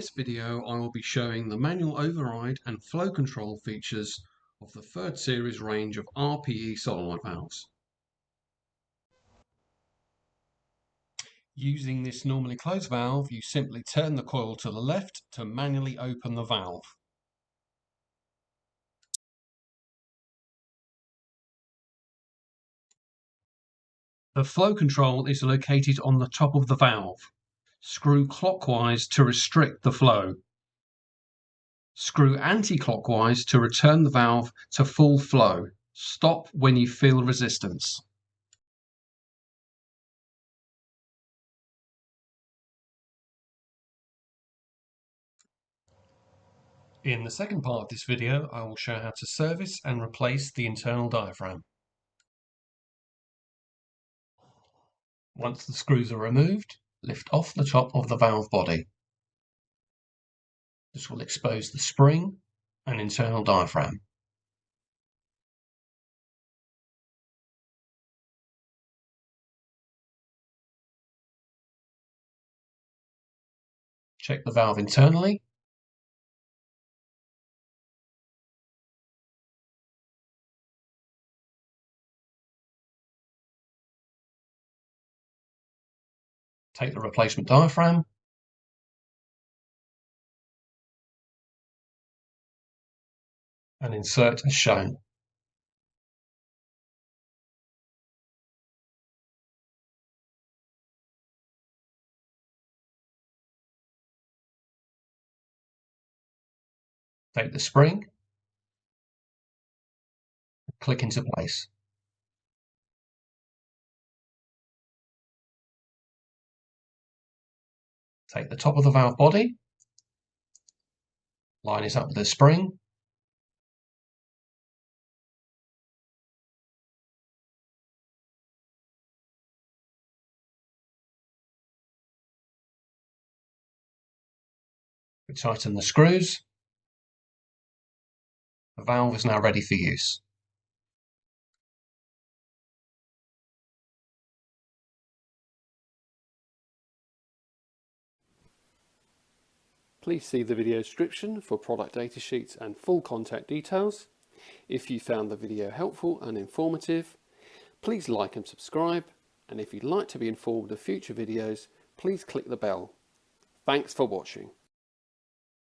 In this video, I will be showing the manual override and flow control features of the third series range of RPE solenoid valves. Using this normally closed valve, you simply turn the coil to the left to manually open the valve. The flow control is located on the top of the valve. Screw clockwise to restrict the flow. Screw anti-clockwise to return the valve to full flow. Stop when you feel resistance. In the second part of this video, I will show how to service and replace the internal diaphragm. Once the screws are removed, lift off the top of the valve body. This will expose the spring and internal diaphragm. Check the valve internally. Take the replacement diaphragm. And insert as shown. Take the spring. Click into place. Take the top of the valve body. Line it up with the spring. Tighten the screws. The valve is now ready for use. Please see the video description for product data sheets and full contact details. If you found the video helpful and informative, please like and subscribe, and if you'd like to be informed of future videos, please click the bell. Thanks for watching.